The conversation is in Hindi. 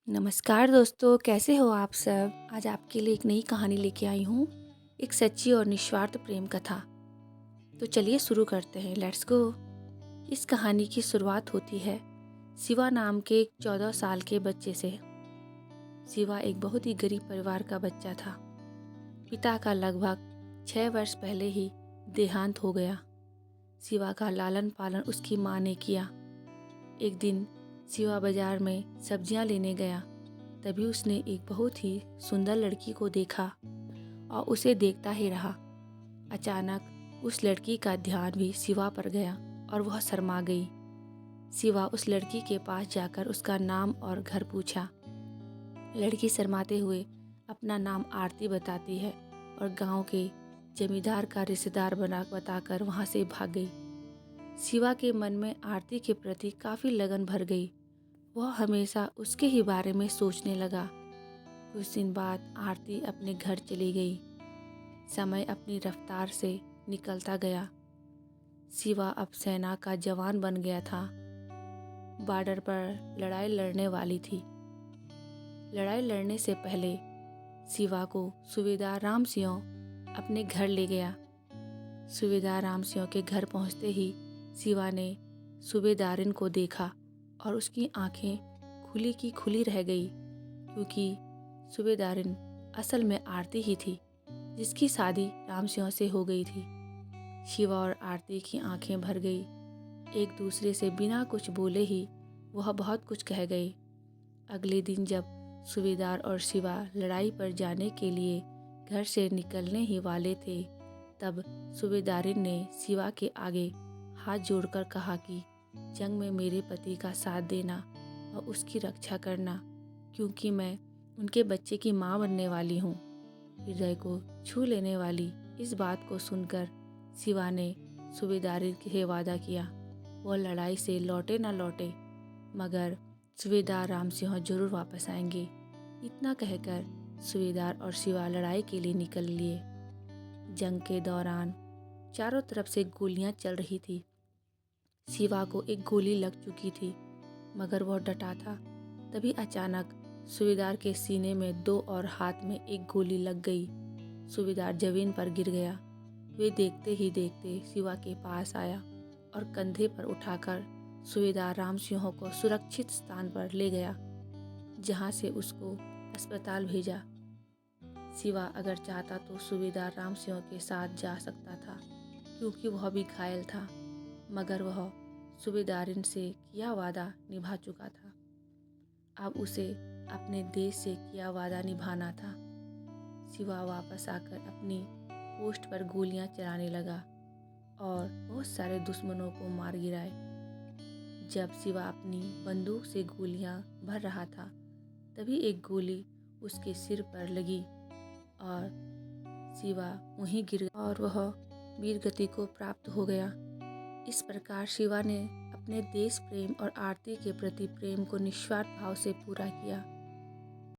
नमस्कार दोस्तों, कैसे हो आप सब? आज आपके लिए एक नई कहानी लेके आई हूँ, एक सच्ची और निस्वार्थ प्रेम कथा। तो चलिए शुरू करते हैं, लेट्स गो। इस कहानी की शुरुआत होती है शिवा नाम के एक 14 साल के बच्चे से। शिवा एक बहुत ही गरीब परिवार का बच्चा था। पिता का लगभग 6 वर्ष पहले ही देहांत हो गया। शिवा का लालन पालन उसकी माँ ने किया। एक दिन शिवा बाजार में सब्जियां लेने गया। तभी उसने एक बहुत ही सुंदर लड़की को देखा और उसे देखता ही रहा। अचानक उस लड़की का ध्यान भी शिवा पर गया और वह शर्मा गई। शिवा उस लड़की के पास जाकर उसका नाम और घर पूछा। लड़की शर्माते हुए अपना नाम आरती बताती है और गांव के जमींदार का रिश्तेदार बताकर वहां से भाग गई। शिवा के मन में आरती के प्रति काफ़ी लगन भर गई। वह हमेशा उसके ही बारे में सोचने लगा। कुछ दिन बाद आरती अपने घर चली गई। समय अपनी रफ्तार से निकलता गया। शिवा अब सेना का जवान बन गया था। बॉर्डर पर लड़ाई लड़ने वाली थी। लड़ाई लड़ने से पहले शिवा को सूबेदार राम सिंह अपने घर ले गया। सूबेदार राम सिंह के घर पहुंचते ही शिवा ने सूबेदारिन को देखा और उसकी आंखें खुली की खुली रह गई, क्योंकि सूबेदारिन असल में आरती ही थी, जिसकी शादी राम सिंह से हो गई थी। शिवा और आरती की आंखें भर गई। एक दूसरे से बिना कुछ बोले ही वह बहुत कुछ कह गए। अगले दिन जब सूबेदार और शिवा लड़ाई पर जाने के लिए घर से निकलने ही वाले थे, तब सूबेदारिन ने शिवा के आगे हाथ जोड़कर कहा कि जंग में मेरे पति का साथ देना और उसकी रक्षा करना, क्योंकि मैं उनके बच्चे की माँ बनने वाली हूँ। हृदय को छू लेने वाली इस बात को सुनकर शिवा ने सूबेदारी से वादा किया, वह लड़ाई से लौटे न लौटे, मगर सूबेदार राम सिंह जरूर वापस आएंगे। इतना कहकर सूबेदार और शिवा लड़ाई के लिए निकल लिए। जंग के दौरान चारों तरफ से गोलियां चल रही थी। शिवा को एक गोली लग चुकी थी, मगर वह डटा था। तभी अचानक सूबेदार के सीने में 2 और हाथ में एक गोली लग गई। सूबेदार जमीन पर गिर गया। वे देखते ही देखते शिवा के पास आया और कंधे पर उठाकर सूबेदार राम सिंह को सुरक्षित स्थान पर ले गया, जहां से उसको अस्पताल भेजा। शिवा अगर चाहता तो सूबेदार राम सिंह के साथ जा सकता था, क्योंकि वह भी घायल था, मगर वह सूबेदारिन से किया वादा निभा चुका था। अब उसे अपने देश से किया वादा निभाना था। शिवा वापस आकर अपनी पोस्ट पर गोलियां चलाने लगा और बहुत सारे दुश्मनों को मार गिराए। जब शिवा अपनी बंदूक से गोलियां भर रहा था, तभी एक गोली उसके सिर पर लगी और शिवा वहीं गिर गया और वह वीर गति को प्राप्त हो गया। इस प्रकार शिवा ने अपने देश प्रेम और आरती के प्रति प्रेम को निस्वार्थ भाव से पूरा किया।